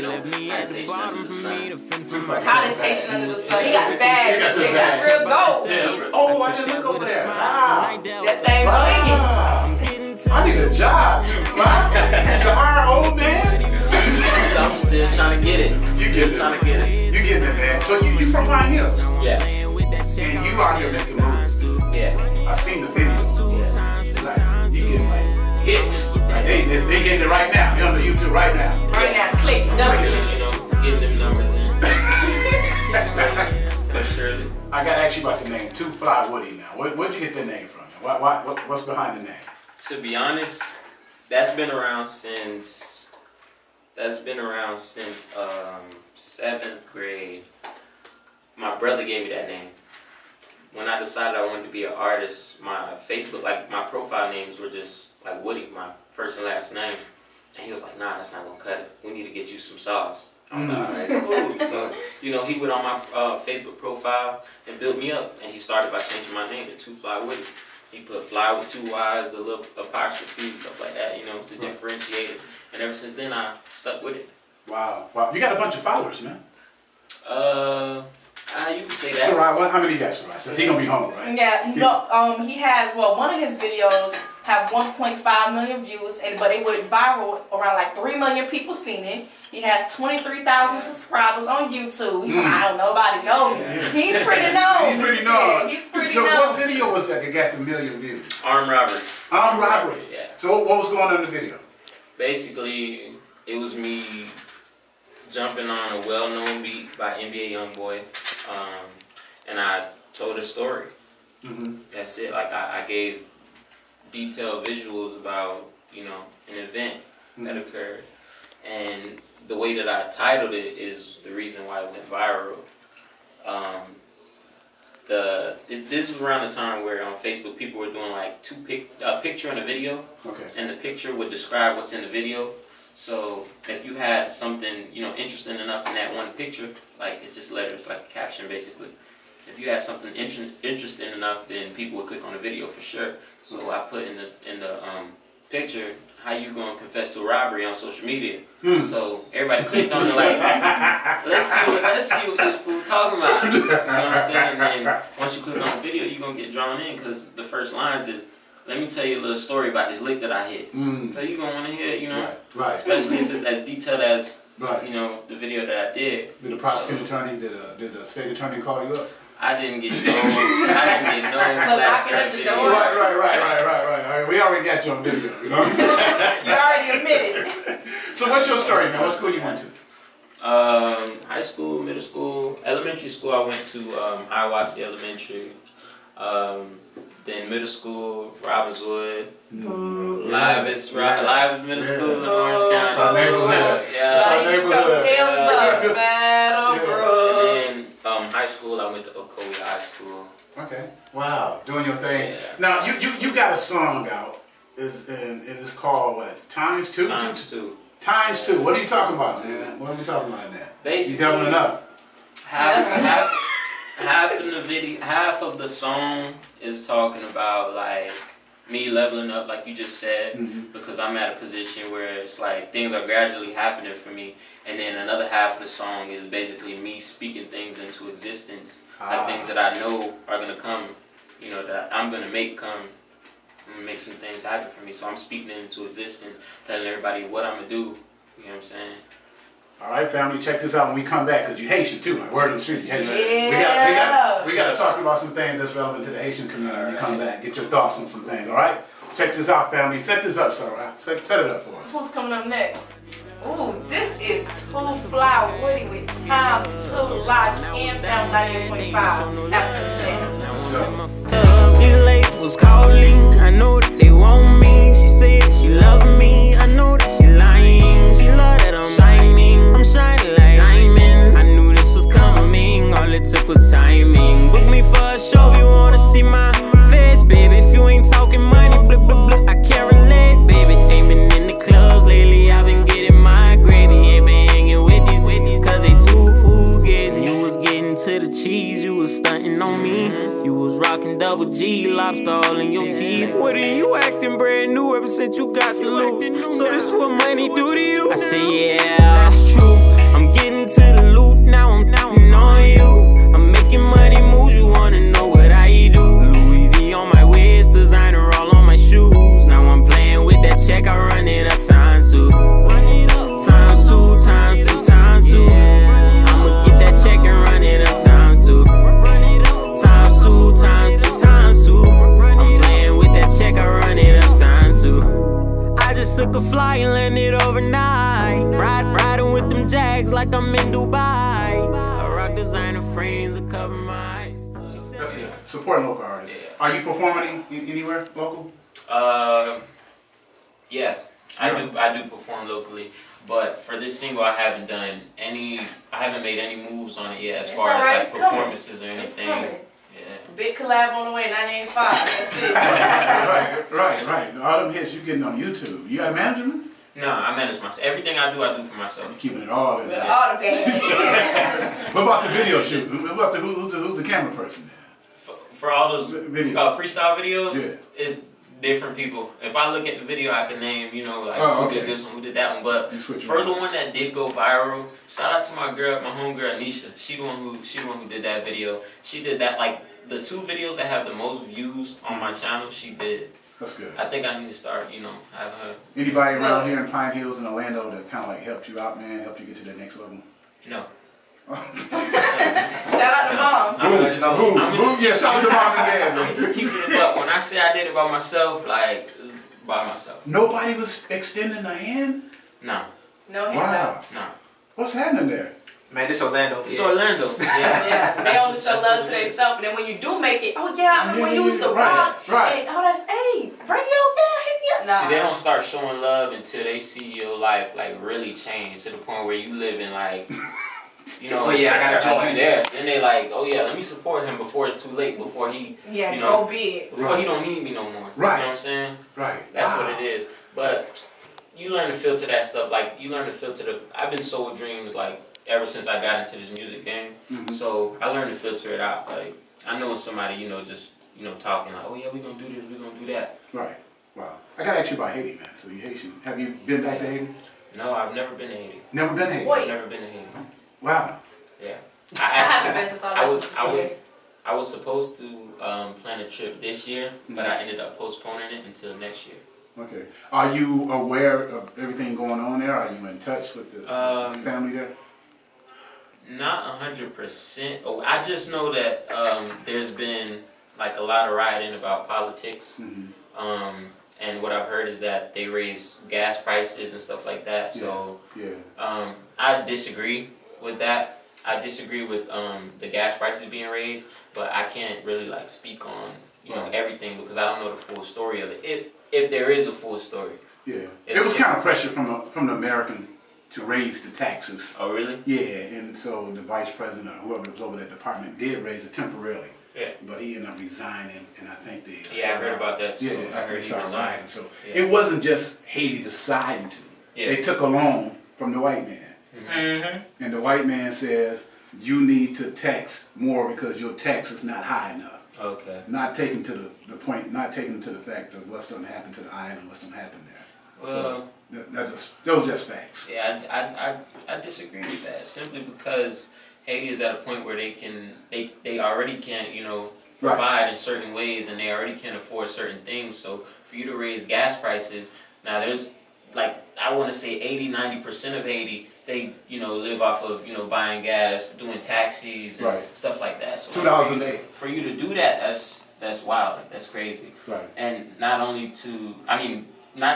you know, highest Haitian under the sun. Hottest Haitian under the sun. He got the bag. That's real gold. Yeah, oh, I didn't look over there. Wow. That thing blinking. I need a job. Wow. To hire old man. I'm still trying to get it. You get it. Trying to get it. You getting it, man. So you from Pine Hill? Yeah. And you out here making moves. Yeah. I seen the video. Yeah. Like, you getting like hits. Like, they getting it right now. You're on the YouTube right now. Right now, clicks, double clicks. You know, getting them numbers in. Surely. I gotta ask you about the name, Too Fly Woody now. Where'd you get the name from? What's behind the name? To be honest, that's been around since 7th grade. My brother gave me that name. When I decided I wanted to be an artist, my Facebook, like my profile names were just like Woody, my first and last name. And he was like, nah, that's not gonna cut it. We need to get you some sauce. I'm like, all right, cool. So, you know, he went on my Facebook profile and built me up. And he started by changing my name to Too Fly Woody. He put fly with 2 Y's, the little apostrophe, stuff like that, you know, to differentiate it. And ever since then, I stuck with it. Wow. Wow. You got a bunch of followers, man. You can say that. So, how many you got, Sarai? Since he gonna be home, right? Yeah, no, he has, well, one of his videos have 1.5 million views, but it went viral. Around like 3 million people seen it. He has 23,000 subscribers on YouTube. He's I don't know, nobody knows me. He's pretty known. He's pretty known. He's pretty so known. What video was that got the 1 million views? Armed Robbery. Armed Robbery? Yeah. So what was going on in the video? Basically, it was me jumping on a well-known beat by NBA Youngboy, and I told a story. That's it. Like I gave detailed visuals about, you know, an event that occurred, and the way that I titled it is the reason why it went viral. This was around the time where on Facebook people were doing like a picture and a video, and the picture would describe what's in the video. So if you had something, you know, interesting enough in that one picture, like it's just letters, like a caption basically. If you had something interesting enough, then people would click on the video for sure. So I put in the picture, how you gonna confess to a robbery on social media? So everybody clicked on it like, let's see what this fool talking about. You know what I'm saying? And then once you click on the video, you're gonna get drawn in because the first lines is, let me tell you a little story about this lick that I hit. So you're gonna wanna hear it, you know? Right. Especially if it's as detailed as you know, the video that I did. Did the prosecuting attorney, did the state attorney call you up? I didn't get no knocking at your door. Right. We already got you on video, you know? You already admitted. So what's your story, man? What school you went to? High school, middle school, elementary school. I went to Iwasi Elementary. Then middle school, Robbinswood. Live is middle school in Orange County. It's our neighborhood. Yeah. It's our neighborhood. And then high school, I went to Ocoee High School. Okay. Wow. Doing your thing. Yeah. Now you got a song out. It's called what? Times 2? Times 2. Times 2. What are you talking about, man? What are we talking about in that? Basically, you doubling up. Half of the song is talking about like me leveling up, like you just said, because I'm at a position where it's like things are gradually happening for me, and then another half of the song is basically me speaking things into existence, like things that I know are gonna come, you know, that I'm gonna make come. I'm gonna make some things happen for me, so I'm speaking it into existence, telling everybody what I'm gonna do. You know what I'm saying? All right, family, check this out when we come back, because you Haitian too, like word on the street. Yeah. We got to talk about some things that's relevant to the Haitian community when you come back. Get your thoughts on some things, all right? Check this out, family. Set this up, Sarah. Set it up for us. Who's coming up next? Ooh, this is Too Fly Woody with Times 2 Live and Found 98.5 after the channel. Let's go. These labels calling, I know that they want me. She said she love me, I know that she lying. She love that I'm shining like diamond. I knew this was coming, all it took was timing. Book me for a show, you wanna see my face, baby. If you ain't talking money, blah blah blah, I can't relate, baby. Ain't been in the clubs lately, I've been getting my gravy. Ain't been hanging with these cause they too fugazi. You was getting to the cheese, you was stunting on me. You was rocking double G, lobster all in your teeth. What are you acting brand new ever since you got the loot? So this what money do to you? I say yeah, that's true. tags like I'm in Dubai. I rock designer frames to cover my eyes. That's good. Support local artists. Yeah. Are you performing anywhere local? Yeah, I do perform locally, but for this single I haven't made any moves on it yet as far as like performances or anything. Yeah. Big collab on the way, 985. That's it. Right. All them hits you getting on YouTube. You got management? No, I manage myself. Everything I do for myself. You're keeping it all in there. All the bands. What about the video shoots? What about who's the camera person there? For all those freestyle videos, yeah. It's different people. If I look at the video, I can name, you know, like who did this one, who did that one. But for the one that did go viral, shout out to my homegirl Anisha. She the one who did that video. She did that, like the 2 videos that have the most views on my channel. She did. That's good. I think I need to start, you know, having her. Anybody around here in Pine Hills and Orlando that kind of like helped you out, man, helped you get to the next level? No. Shout out to moms. Shout out to mom and dad. I'm just keeping it up. When I say I did it by myself, like by myself. Nobody was extending a hand? No. No handouts. No. What's happening there? Man, this Orlando. It's Orlando. Yeah. They only show love to their stuff, and then when you do make it, oh yeah, I remember when you used to rock. Right. And, oh, that's radio, yeah. Nah. See, they don't start showing love until they see your life like really change to the point where you live in like, you know, oh yeah, I gotta join you there. Then they like, oh yeah, let me support him before it's too late, before he, you know, go big. Before he don't need me no more. Right. You know what I'm saying? Right. That's what it is. But you learn to filter that stuff. Like you learn to filter I've been sold dreams like ever since I got into this music game. So I learned to filter it out. Like I know when somebody, you know, just talking like, oh yeah, we gonna do this, we gonna do that. Right. Wow. I gotta ask you about Haiti, man. So you Haitian. Have you been back to Haiti? No, I've never been to Haiti. Never been to Haiti? I've never been to Haiti. Wow. Yeah. I was supposed to plan a trip this year, but I ended up postponing it until next year. Okay. Are you aware of everything going on there? Are you in touch with the family there? Not 100%. Oh, I just know that there's been like a lot of rioting about politics. And what I've heard is that they raise gas prices and stuff like that. So I disagree with that. I disagree with the gas prices being raised, but I can't really like speak on know everything because I don't know the full story of it. If there is a full story. Yeah. It was kind of pressure from the American to raise the taxes. Oh really? Yeah, and so the vice president or whoever was over that department did raise it temporarily. Yeah. But he ended up resigning, and I think they... Yeah, I heard about that too. Yeah, after they started rioting. So it wasn't just Haiti deciding to. Yeah. They took a loan from the white man. And the white man says, you need to tax more because your tax is not high enough. Okay. Not taking to the point, not taking to the fact of what's going to happen to the island, what's going to happen there. Well, so those just facts. Yeah, I disagree with that simply because Haiti is at a point where they already can't, provide in certain ways, and they already can't afford certain things. So for you to raise gas prices, now there's like, I want to say 80-90% of Haiti, they live off of buying gas, doing taxis and stuff like that. So $2 a day. For you to do that, that's wild. Like, that's crazy. Right. And not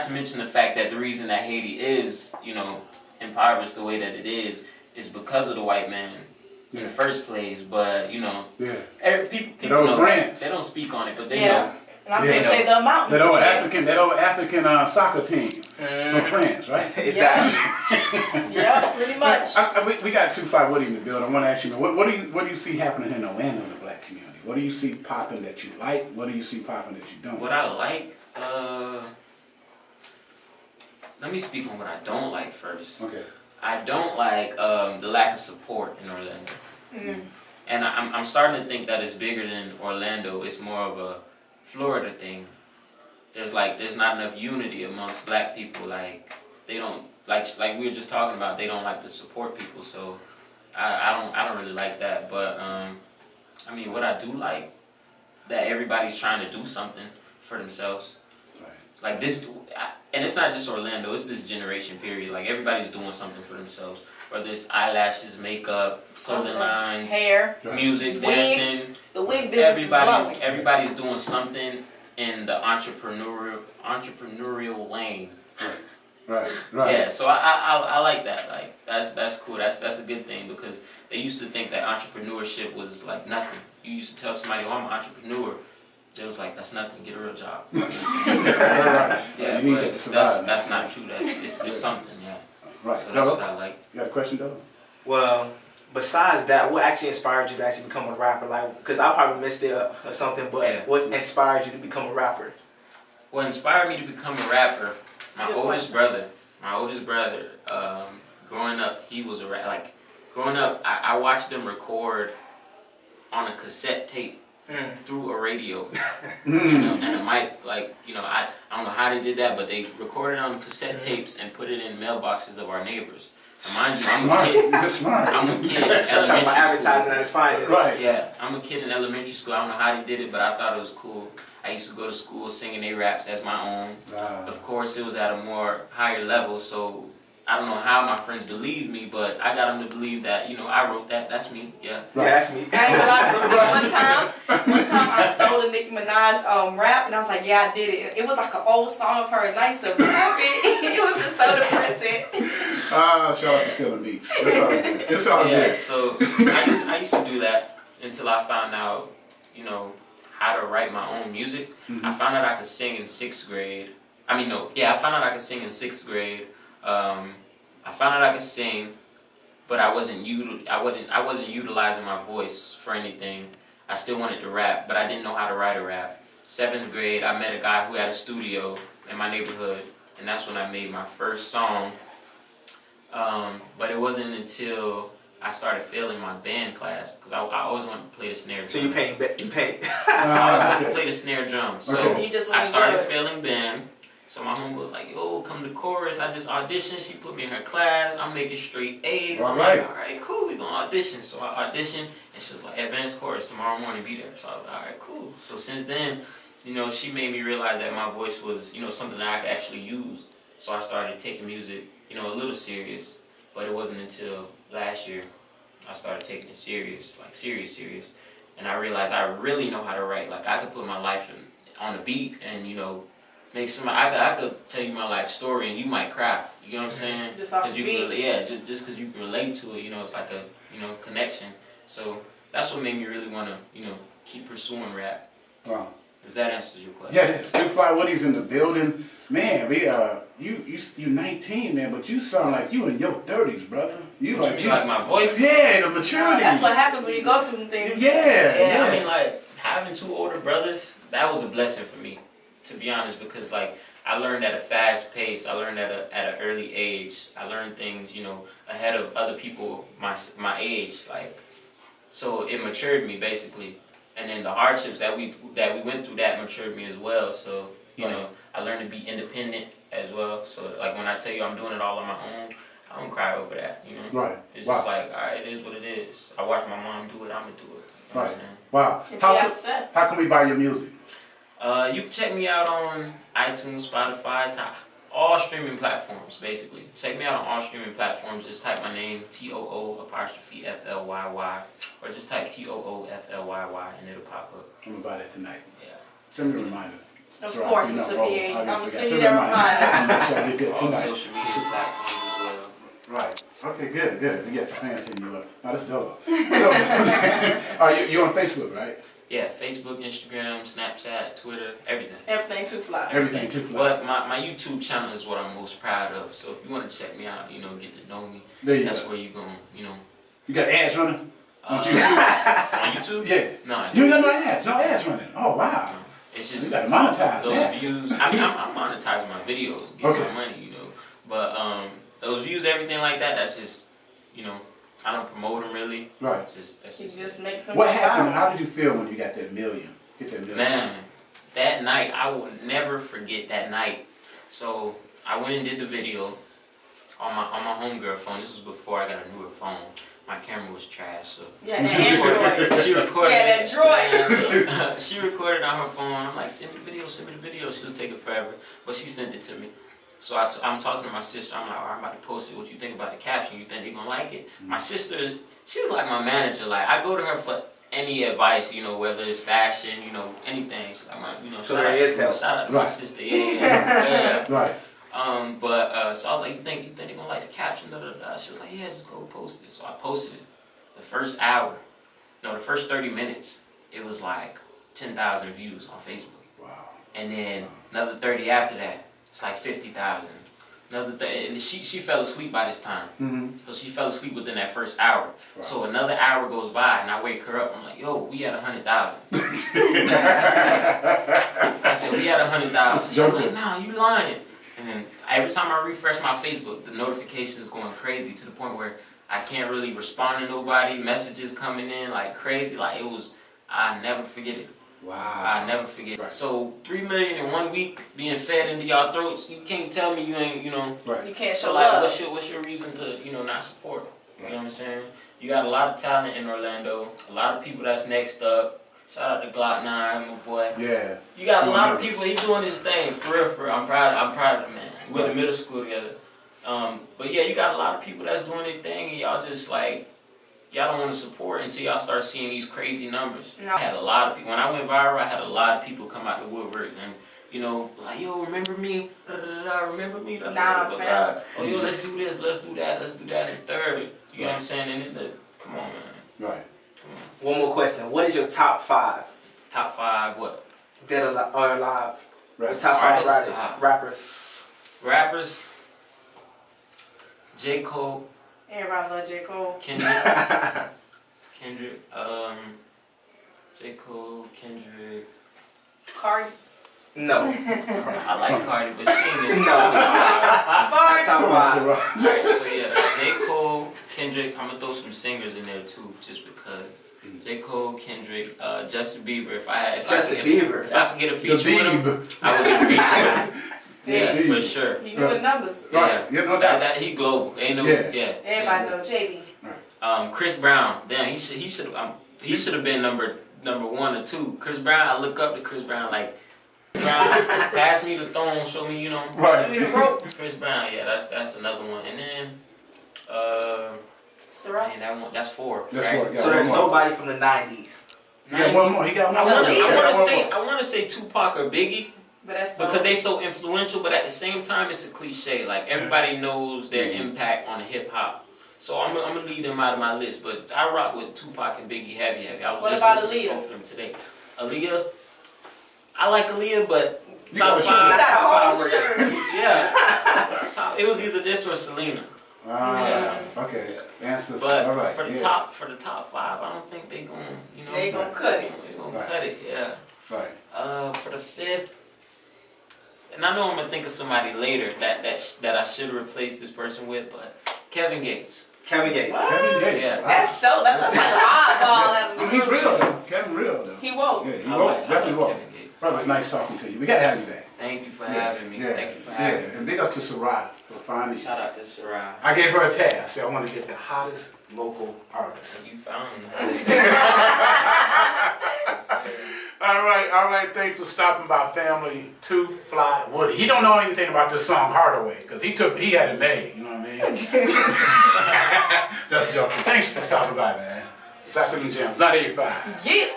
to mention the fact that the reason that Haiti is impoverished the way that it is because of the white man in the first place. But people know that. They don't speak on it, but they know. And I'm going to say the amount. That old African soccer team from France, right? Exactly. Yeah, pretty much. We got 2-5 Woody in the building. I want to ask you, what do you see happening in Orlando in the black community? What do you see popping that you like? What do you see popping that you don't? What I like, let me speak on what I don't like first. Okay. I don't like the lack of support in Orlando. And I'm starting to think that it's bigger than Orlando. It's more of a Florida thing. There's not enough unity amongst black people. Like they don't like we were just talking about. They don't like to support people. So I don't really like that. But what I do like, that everybody's trying to do something for themselves. Right. Like this, and it's not just Orlando. It's this generation period. Like everybody's doing something for themselves. Whether it's eyelashes, makeup, clothing lines, hair, music, dancing. The wig business everybody's doing something in the entrepreneurial lane. Right, right. Yeah, so I like that. Like that's cool. That's a good thing because they used to think that entrepreneurship was like nothing. You used to tell somebody, "Oh, I'm an entrepreneur." They was like, "That's nothing. Get a real job." Right. Yeah, You need but that to survive. that's not true. It's something. Yeah. Right. So that's what I like. You got a question, though? Well, besides that, what actually inspired you to actually become a rapper? Like, because I probably missed it or something, but Yeah. what inspired you to become a rapper? What inspired me to become a rapper? My oldest brother. Growing up, he was a rapper. Like, growing up, I watched them record on a cassette tape through a radio, you know, and a mic. Like, you know, I don't know how they did that, but they recorded on cassette tapes and put it in mailboxes of our neighbors. And mind you, I'm a kid. That's smart. I'm a kid in elementary Talking about school. advertising at its finest. Right. Yeah, I'm a kid in elementary school. I don't know how they did it, but I thought it was cool. I used to go to school singing their raps as my own. Of course, it was at a more higher level, so I don't know how my friends believed me, but I got them to believe that, you know, I wrote that. That's me. Yeah. Right. Yeah, that's me. I ain't gonna lie, one time I stole a Nicki Minaj rap, and I was like, yeah, I did it. It was like an old song of hers, and I used to rap it. It was just so depressing. Shout out to Stealing Beats. It's all good. It's all Yeah, good. so I used to do that until I found out, you know, how to write my own music. I found out I could sing in 6th grade. I found out I could sing in 6th grade. I found out I could sing, but I wasn't utilizing my voice for anything. I still wanted to rap, but I didn't know how to write a rap. 7th grade, I met a guy who had a studio in my neighborhood, and that's when I made my first song. But it wasn't until I started failing my band class because I always wanted to play the snare drum. So you paid. I always wanted to play the snare drum. So You just I started good. failing band. So my homie was like, "Yo, come to chorus." I just auditioned. She put me in her class. I'm making straight A's. I'm like, "All right, cool. We gonna audition." So I auditioned, and she was like, "Advanced chorus tomorrow morning. Be there." So I was like, "All right, cool." So since then, you know, she made me realize that my voice was, you know, something that I could actually use. So I started taking music, you know, a little serious. But it wasn't until last year I started taking it serious, like serious. And I realized I really know how to write. Like, I could put my life on a beat and, you know, make somebody, I could tell you my life story and you might cry. You know what I'm saying? Just off the you beat. can just because you can relate to it, you know, it's like a, you know, connection. So that's what made me really want to, you know, keep pursuing rap. Wow. If that answers your question. Yeah, it is. Big Fly Woody's in the building. Man, you 19, man, but you sound like you in your 30s, brother. You like my voice? Yeah, the maturity. That's what happens when you go through things. Yeah. I mean, like, having 2 older brothers, that was a blessing for me, to be honest, because, like, I learned at a fast pace. I learned at an early age. I learned things, you know, ahead of other people my age, like, so it matured me, basically. And then the hardships that we went through, that matured me as well. So, you know, I learned to be independent as well. So, like, when I tell you I'm doing it all on my own, I don't cry over that, you know? Right. It's just like, all right, it is what it is. I watch my mom do it, I'm going to do it. You know what I'm saying? Wow. How can we buy your music? You can check me out on iTunes, Spotify, all streaming platforms, basically. Check me out on all streaming platforms. Just type my name, TOO_FLYY, or just type TOOFLYY, and it'll pop up. I'm going to buy that tonight. Yeah. Send me a reminder. Of course, Mr. PA. I'm going to send you that reminder. All social media platforms as well. Right. Okay, good. You got your fans hitting you up. Oh, that's dope. So, you on Facebook, right? Yeah, Facebook, Instagram, Snapchat, Twitter, everything. Everything Too Fly. Everything Too Fly. But my YouTube channel is what I'm most proud of. So if you want to check me out, you know, get to know me, that's where you're going, you know. You got ads running? On YouTube? On YouTube? Yeah. No. You got no ads running. Oh, wow. It's just you got to monetize those views. I mean, I'm monetizing my videos, getting my money, you know. But those views, everything like that, that's just, you know, I don't promote them really. Right. That's just make them. What happened? How did you feel when you got that million? Get that million. Man, that night, I will never forget that night. So I went and did the video on my homegirl phone. This was before I got a newer phone. My camera was trash, so yeah, that Android. She recorded. Yeah, that Android. She recorded on her phone. I'm like, send me the video. She was taking forever, but she sent it to me. So I'm talking to my sister. I'm like, all right, I'm about to post it. What you think about the caption? You think they're gonna like it? My sister, she's like my manager. Like, I go to her for any advice, you know, whether it's fashion, you know, anything. She's like, you know, so there is help. Shout out to my sister. Yeah. Right. So I was like, you think they're gonna like the caption? Da, da, da. She was like, yeah, just go post it. So I posted it. The first hour, no, the first 30 minutes, it was like 10,000 views on Facebook. Wow. And then another 30 after that, it's like 50,000. Another 30, and she fell asleep by this time. So she fell asleep within that first hour. Wow. So another hour goes by, and I wake her up. I'm like, yo, we at 100,000. I said, we at 100,000. She's like, nah, you lying. And then every time I refresh my Facebook, the notifications is going crazy to the point where I can't really respond to nobody. Messages coming in like crazy. Like it was, I never forget it. Wow. I never forget. Right. So 3 million in 1 week being fed into y'all throats. You can't tell me you ain't, you know. Right. You can't show so like, love. What's your reason to, you know, not support? You know what I'm saying? You got a lot of talent in Orlando. A lot of people that's next up. Shout out to Glock 9, my boy. Yeah. You got a lot of people. He doing his thing for real. For real. I'm proud of the man. We went to middle school together. But yeah, you got a lot of people that's doing their thing, and y'all just like. Y'all don't want to support until y'all start seeing these crazy numbers. No. I had a lot of people. When I went viral, I had a lot of people come out the woodwork and, you know, like, yo, remember me? Remember me? Nah, oh, yo, let's do this, let's do that, let's do that in third. You know what I'm saying? And come on, man. Right. Come on. One more question. What is your top 5? Top 5 what? Dead or alive. Right. The top 5 Rappers. J. Cole. Everybody love J. Cole. Kendrick. J. Cole, Kendrick. Cardi. No. I like Cardi, but she ain't in the top 5. Alright, so yeah, J. Cole, Kendrick. I'm gonna throw some singers in there too, just because. J. Cole, Kendrick, Justin Bieber. If I could get a feature with him, I would get a feature with him. Yeah, for sure. He knew the numbers. Yeah, no doubt. He global. Ain't no, Everybody know JB. Chris Brown. Damn, he should have been number 1 or 2. Chris Brown. I look up to Chris Brown like, pass me the throne, show me, you know. Right. Show me the ropes. Chris Brown. Yeah, that's another one. And then, man, that's 4. That's right? 4. So there's nobody from the 90s. He got one more. He got one more. I want to say Tupac or Biggie. But that's because they so influential, but at the same time, it's a cliche. Like, everybody knows their impact on hip-hop. So I'm gonna leave them out of my list. But I rock with Tupac and Biggie heavy. I was just listening to both of them today. Aaliyah, I like Aaliyah, but top 5. Yeah. It was either this or Selena. Okay. Answers. But all right. for the top 5, I don't think they gonna, you know. They gonna cut it. They gonna cut it. Yeah. Right. For the 5th. And I know I'm gonna think of somebody later that I should have replaced this person with, but Kevin Gates. Kevin Gates. What? Kevin Gates. Yeah. That's like an oddball. I mean, he's real though. Kevin real though. He woke. Yeah, he woke. Definitely woke. Brother, it's nice talking to you. We gotta have you back. Thank you for having me. Thank you for having me. And big up to Sarai for finding. Shout out to Sarai. I gave her a task. I said I want to get the hottest local artist. You found him. All right. Thanks for stopping by, family. Too Fly Woody. He don't know anything about this song Hardaway because he had it made. You know what I mean? That's a joke. Thanks for stopping by, man. Stop them gems. Not 85. Yeah.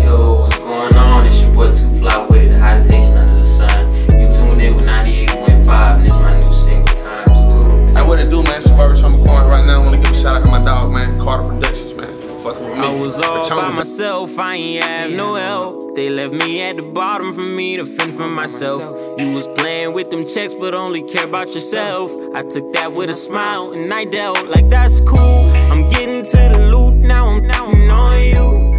Yo, what's going on? It's your boy Too Fly Woody, the hottest Haitian under the sun. You tuned in with 98.5, and this is my new single Times 2. Hey, what it do, man? It's First on the corner right now. I want to give a shout out to my dog, man. Carter Productions, man. Fucking with me. I was all by myself, I ain't have no help. They left me at the bottom for me to fend for myself. You was playing with them checks, but only care about yourself. I took that with a smile, and I dealt like that's cool. I'm getting to the loot, now I'm on you.